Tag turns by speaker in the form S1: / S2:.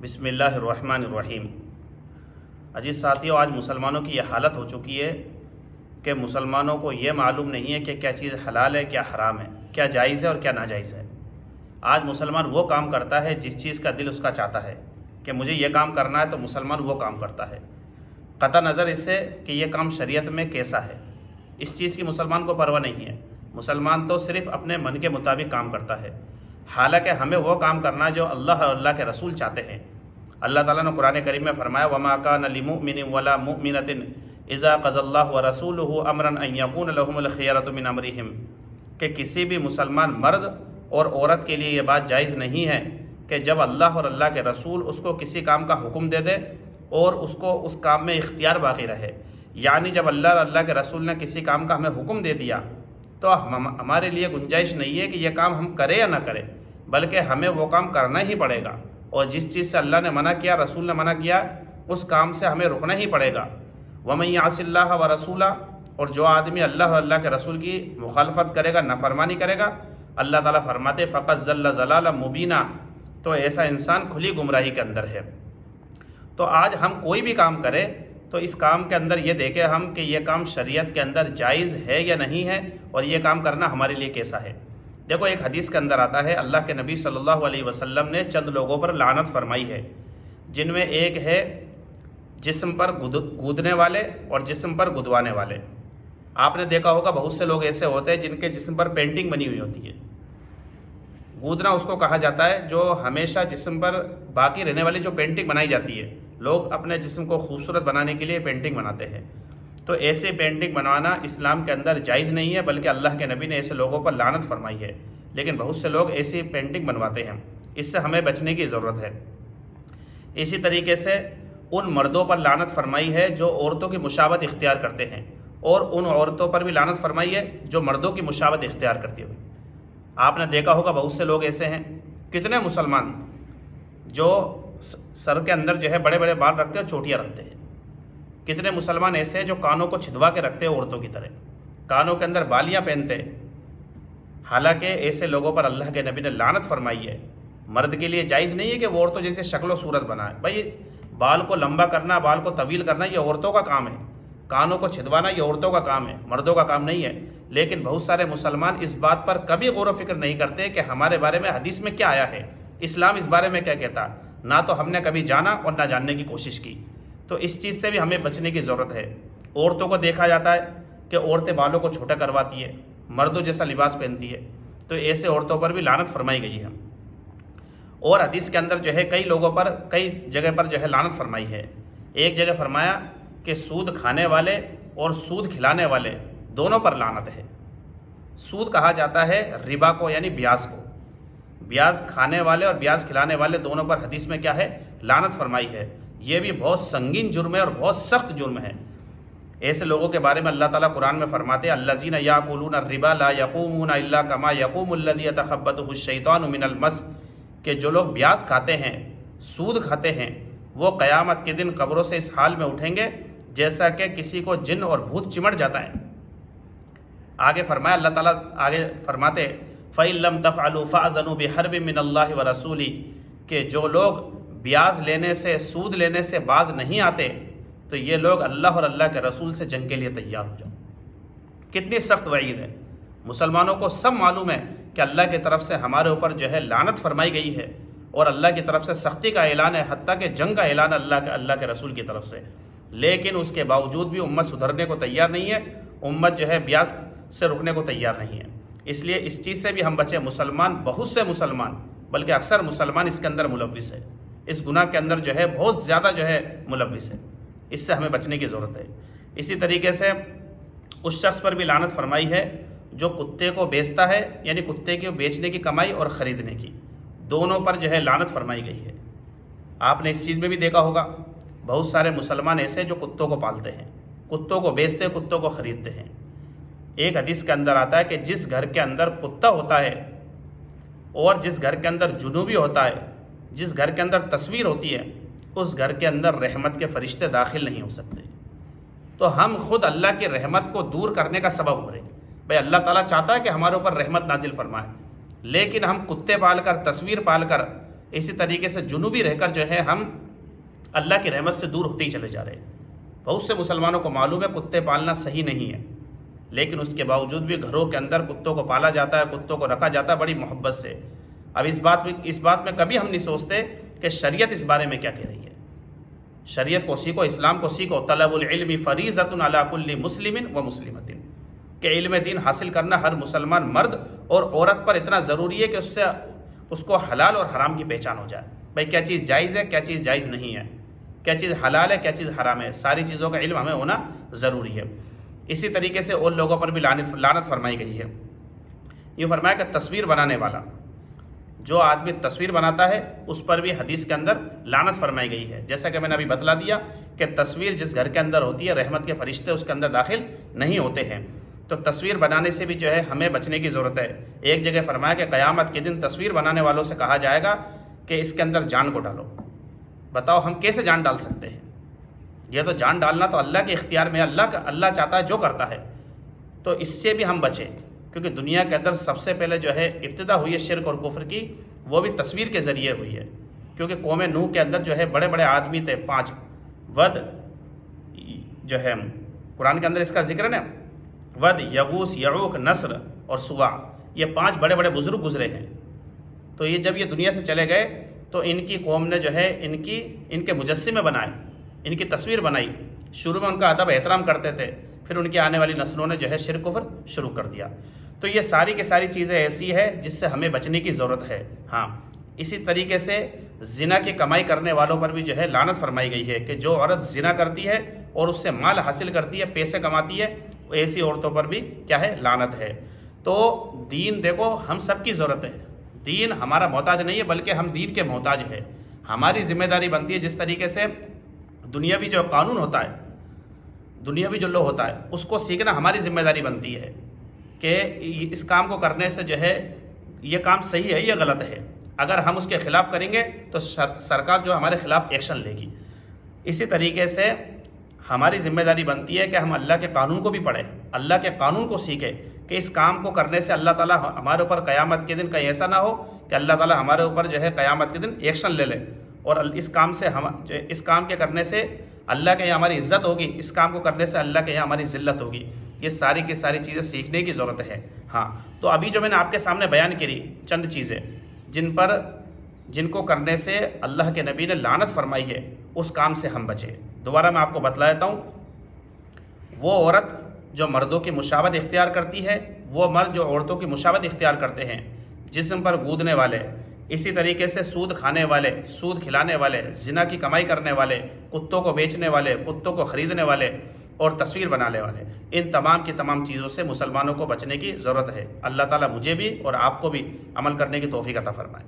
S1: بسم اللہ الرحمن الرحیم۔ عزیز ساتھیوں، آج مسلمانوں کی یہ حالت ہو چکی ہے کہ مسلمانوں کو یہ معلوم نہیں ہے کہ کیا چیز حلال ہے، کیا حرام ہے، کیا جائز ہے اور کیا ناجائز ہے۔ آج مسلمان وہ کام کرتا ہے جس چیز کا دل اس کا چاہتا ہے کہ مجھے یہ کام کرنا ہے، تو مسلمان وہ کام کرتا ہے قطع نظر اس سے کہ یہ کام شریعت میں کیسا ہے۔ اس چیز کی مسلمان کو پرواہ نہیں ہے۔ مسلمان تو صرف اپنے من کے مطابق کام کرتا ہے، حالانکہ ہمیں وہ کام کرنا ہے جو اللہ اور اللہ کے رسول چاہتے ہیں۔ اللہ تعالیٰ نے قرآن کریم میں فرمایا وَمَا كَانَ لِمُؤْمِنٍ وَلَا مُؤْمِنَةٍ إِذَا قَضَى اللَّهُ وَرَسُولُهُ أَمْرًا أَن يَكُونَ لَهُمُ الْخِيَرَةُ مِنْ أَمْرِهِمْ کہ کسی بھی مسلمان مرد اور عورت کے لیے یہ بات جائز نہیں ہے کہ جب اللہ اور اللہ کے رسول اس کو کسی کام کا حکم دے دے اور اس کو اس کام میں اختیار باقی رہے، یعنی جب اللہ اور اللہ کے رسول نے کسی کام کا ہمیں حکم دے دیا تو ہمارے لیے گنجائش نہیں ہے کہ یہ کام ہم کریں یا نہ کریں، بلکہ ہمیں وہ کام کرنا ہی پڑے گا، اور جس چیز سے اللہ نے منع کیا، رسول نے منع کیا، اس کام سے ہمیں رکنا ہی پڑے گا۔ وَمَن يَعْصِ اللَّهَ وَرَسُولَهُ اور جو آدمی اللہ اور اللہ کے رسول کی مخالفت کرے گا، نافرمانی کرے گا، اللہ تعالیٰ فرماتے فَقَدْ ضَلَّ ضَلَالًا مُبِينًا تو ایسا انسان کھلی گمراہی کے اندر ہے۔ تو آج ہم کوئی بھی کام کریں تو اس کام کے اندر یہ دیکھیں ہم کہ یہ کام شریعت کے اندر جائز ہے یا نہیں ہے، اور یہ کام کرنا ہمارے لیے کیسا ہے۔ دیکھو، ایک حدیث کے اندر آتا ہے اللہ کے نبی صلی اللہ علیہ وسلم نے چند لوگوں پر لعنت فرمائی ہے، جن میں ایک ہے جسم پر گودنے والے اور جسم پر گدوانے والے۔ آپ نے دیکھا ہوگا بہت سے لوگ ایسے ہوتے ہیں جن کے جسم پر پینٹنگ بنی ہوئی ہوتی ہے۔ گودنا اس کو کہا جاتا ہے جو ہمیشہ جسم پر باقی رہنے والی جو پینٹنگ بنائی جاتی ہے، لوگ اپنے جسم کو خوبصورت بنانے کے لیے پینٹنگ بناتے ہیں۔ تو ایسے پینٹنگ بنوانا اسلام کے اندر جائز نہیں ہے، بلکہ اللہ کے نبی نے ایسے لوگوں پر لعنت فرمائی ہے۔ لیکن بہت سے لوگ ایسی پینٹنگ بنواتے ہیں، اس سے ہمیں بچنے کی ضرورت ہے۔ اسی طریقے سے ان مردوں پر لعنت فرمائی ہے جو عورتوں کی مشابہت اختیار کرتے ہیں، اور ان عورتوں پر بھی لعنت فرمائی ہے جو مردوں کی مشابہت اختیار کرتی ہوئی۔ آپ نے دیکھا ہوگا بہت سے لوگ ایسے ہیں، کتنے مسلمان جو سر کے اندر جو ہے بڑے بڑے بال رکھتے ہیں اور چوٹیاں رکھتے ہیں۔ کتنے مسلمان ایسے ہیں جو کانوں کو چھدوا کے رکھتے ہیں عورتوں کی طرح، کانوں کے اندر بالیاں پہنتے ہیں۔ حالانکہ ایسے لوگوں پر اللہ کے نبی نے لعنت فرمائی ہے۔ مرد کے لیے جائز نہیں ہے کہ وہ عورتوں جیسے شکل و صورت بنائے۔ بھائی، بال کو لمبا کرنا، بال کو طویل کرنا یہ عورتوں کا کام ہے، کانوں کو چھدوانا یہ عورتوں کا کام ہے، مردوں کا کام نہیں ہے۔ لیکن بہت سارے مسلمان اس بات پر کبھی غور و فکر نہیں کرتے کہ ہمارے بارے میں حدیث میں کیا آیا ہے، اسلام اس بارے میں کیا کہتا، نہ تو ہم نے کبھی جانا اور نہ جاننے کی کوشش کی۔ تو اس چیز سے بھی ہمیں بچنے کی ضرورت ہے۔ عورتوں کو دیکھا جاتا ہے کہ عورتیں بالوں کو چھوٹا کرواتی ہے، مردوں جیسا لباس پہنتی ہے، تو ایسے عورتوں پر بھی لعنت فرمائی گئی ہے۔ اور حدیث کے اندر جو ہے کئی لوگوں پر کئی جگہ پر جو ہے لعنت فرمائی ہے۔ ایک جگہ فرمایا کہ سود کھانے والے اور سود کھلانے والے دونوں پر لعنت ہے۔ سود کہا جاتا ہے ربا کو، یعنی بیاج کو۔ بیاج کھانے والے اور بیاج کھلانے والے دونوں پر حدیث میں کیا ہے، لعنت فرمائی ہے۔ یہ بھی بہت سنگین جرم ہے اور بہت سخت جرم ہے۔ ایسے لوگوں کے بارے میں اللہ تعالیٰ قرآن میں فرماتے ہیں الذین یاکلون الربا لا یقومون الا کما یقوم الذی یتخبطہ الشیطان من المس کہ جو لوگ بیاج کھاتے ہیں، سود کھاتے ہیں، وہ قیامت کے دن قبروں سے اس حال میں اٹھیں گے جیسا کہ کسی کو جن اور بھوت چمٹ جاتا ہے۔ آگے فرمایا اللہ تعالیٰ آگے فرماتے فَإِن لَمْ تَفْعَلُوا فَأْذَنُوا بِحَرْبٍ مِّنَ اللَّهِ وَرَسُولِهِ کہ جو لوگ بیاج لینے سے، سود لینے سے باز نہیں آتے تو یہ لوگ اللہ اور اللہ کے رسول سے جنگ کے لیے تیار ہو جاؤ۔ کتنی سخت وعید ہے۔ مسلمانوں کو سب معلوم ہے کہ اللہ کی طرف سے ہمارے اوپر جو ہے لعنت فرمائی گئی ہے، اور اللہ کی طرف سے سختی کا اعلان ہے، حتیٰ کہ جنگ کا اعلان اللہ کے رسول کی طرف سے۔ لیکن اس کے باوجود بھی امت سدھرنے کو تیار نہیں ہے، امت جو ہے بیاج سے رکنے کو تیار نہیں ہے۔ اس لیے اس چیز سے بھی ہم بچیں۔ مسلمان، بہت سے مسلمان، بلکہ اکثر مسلمان اس کے اندر ملوث ہے، اس گناہ کے اندر جو ہے بہت زیادہ جو ہے ملوث ہے۔ اس سے ہمیں بچنے کی ضرورت ہے۔ اسی طریقے سے اس شخص پر بھی لعنت فرمائی ہے جو کتے کو بیچتا ہے، یعنی کتے کو بیچنے کی کمائی اور خریدنے کی، دونوں پر جو ہے لعنت فرمائی گئی ہے۔ آپ نے اس چیز میں بھی دیکھا ہوگا بہت سارے مسلمان ایسے جو کتوں کو پالتے ہیں، کتوں کو بیچتے، کتوں کو خریدتے ہیں۔ ایک حدیث کے اندر آتا ہے کہ جس گھر کے اندر کتا ہوتا ہے اور جس گھر کے اندر جنوبی ہوتا ہے، جس گھر کے اندر تصویر ہوتی ہے، اس گھر کے اندر رحمت کے فرشتے داخل نہیں ہو سکتے۔ تو ہم خود اللہ کی رحمت کو دور کرنے کا سبب ہو رہے ہیں۔ بھائی، اللہ تعالیٰ چاہتا ہے کہ ہمارے اوپر رحمت نازل فرمائے، لیکن ہم کتے پال کر، تصویر پال کر اسی طریقے سے جنوبی رہ کر جو ہے ہم اللہ کی رحمت سے دور ہوتے ہی چلے جا رہے ہیں۔ بہت سے مسلمانوں کو معلوم ہے کتے پالنا صحیح نہیں ہے، لیکن اس کے باوجود بھی گھروں کے اندر کتوں کو پالا جاتا ہے، کتوں کو رکھا جاتا ہے بڑی محبت سے۔ اب اس بات میں کبھی ہم نہیں سوچتے کہ شریعت اس بارے میں کیا کہہ رہی ہے۔ شریعت کو سیکھو، اسلام کو سیکھو۔ طلب العلم فریضۃ علی کل مسلم و مسلمۃ، کہ علم دین حاصل کرنا ہر مسلمان مرد اور عورت پر اتنا ضروری ہے کہ اس کو حلال اور حرام کی پہچان ہو جائے۔ بھائی کیا چیز جائز ہے، کیا چیز جائز نہیں ہے، کیا چیز حلال ہے، کیا چیز حرام ہے، ساری چیزوں کا علم ہمیں ہونا ضروری ہے۔ اسی طریقے سے اور لوگوں پر بھی لعنت فرمائی گئی ہے۔ یہ فرمایا کہ تصویر بنانے والا، جو آدمی تصویر بناتا ہے اس پر بھی حدیث کے اندر لعنت فرمائی گئی ہے۔ جیسا کہ میں نے ابھی بتلا دیا کہ تصویر جس گھر کے اندر ہوتی ہے رحمت کے فرشتے اس کے اندر داخل نہیں ہوتے ہیں، تو تصویر بنانے سے بھی جو ہے ہمیں بچنے کی ضرورت ہے۔ ایک جگہ فرمایا کہ قیامت کے دن تصویر بنانے والوں سے کہا جائے گا کہ اس کے اندر جان کو ڈالو۔ بتاؤ ہم کیسے جان ڈال سکتے ہیں؟ یہ تو جان ڈالنا تو اللہ کے اختیار میں، اللہ چاہتا ہے جو کرتا ہے، تو اس سے بھی ہم بچیں، کیونکہ دنیا کے اندر سب سے پہلے جو ہے ابتدا ہوئی ہے شرک اور کفر کی، وہ بھی تصویر کے ذریعے ہوئی ہے۔ کیونکہ قوم نوح کے اندر جو ہے بڑے بڑے آدمی تھے، 5 ود، جو ہے قرآن کے اندر اس کا ذکر ہے نا، ود، یغوث، یعوق، نصر اور سوا، یہ 5 بڑے بڑے بزرگ گزرے ہیں۔ تو یہ جب یہ دنیا سے چلے گئے تو ان کی قوم نے جو ہے ان کے مجسمے بنائے، ان کی تصویر بنائی۔ شروع میں ان کا ادب احترام کرتے تھے، پھر ان کی آنے والی نسلوں نے جو ہے شرک کفر شروع کر دیا۔ تو یہ ساری کی ساری چیزیں ایسی ہے جس سے ہمیں بچنے کی ضرورت ہے۔ ہاں، اسی طریقے سے زنا کی کمائی کرنے والوں پر بھی جو ہے لعنت فرمائی گئی ہے کہ جو عورت زنا کرتی ہے اور اس سے مال حاصل کرتی ہے، پیسے کماتی ہے، ایسی عورتوں پر بھی کیا ہے؟ لعنت ہے۔ تو دین دیکھو ہم سب کی ضرورت ہے، دین ہمارا محتاج نہیں ہے بلکہ ہم دین کے محتاج ہے۔ ہماری ذمہ داری بنتی ہے جس طریقے سے دنیاوی جو قانون ہوتا ہے، دنیاوی جو لو ہوتا ہے، اس کو سیکھنا ہماری ذمہ داری بنتی ہے کہ اس کام کو کرنے سے جو ہے یہ کام صحیح ہے، یہ غلط ہے۔ اگر ہم اس کے خلاف کریں گے تو سرکار جو ہمارے خلاف ایکشن لے گی۔ اسی طریقے سے ہماری ذمہ داری بنتی ہے کہ ہم اللہ کے قانون کو بھی پڑھیں، اللہ کے قانون کو سیکھیں کہ اس کام کو کرنے سے اللہ تعالیٰ ہمارے اوپر قیامت کے دن کہیں ایسا نہ ہو کہ اللہ تعالیٰ ہمارے اوپر جو ہے قیامت کے دن ایکشن لے لے، اور اس کام کے کرنے سے اللہ کے یہاں ہماری عزت ہوگی، اس کام کو کرنے سے اللہ کے یہاں ہماری ذلت ہوگی۔ یہ ساری کی ساری چیزیں سیکھنے کی ضرورت ہے۔ ہاں، تو ابھی جو میں نے آپ کے سامنے بیان کری چند چیزیں جن کو کرنے سے اللہ کے نبی نے لعنت فرمائی ہے، اس کام سے ہم بچیں۔ دوبارہ میں آپ کو بتلا دیتا ہوں، وہ عورت جو مردوں کی مشابہت اختیار کرتی ہے، وہ مرد جو عورتوں کی مشابہت اختیار کرتے ہیں، جسم پر گودنے والے، اسی طریقے سے سود کھانے والے، سود کھلانے والے، زنا کی کمائی کرنے والے، کتوں کو بیچنے والے، کتوں کو خریدنے والے اور تصویر بنانے والے، ان تمام کی تمام چیزوں سے مسلمانوں کو بچنے کی ضرورت ہے۔ اللہ تعالیٰ مجھے بھی اور آپ کو بھی عمل کرنے کی توفیق عطا فرمائے۔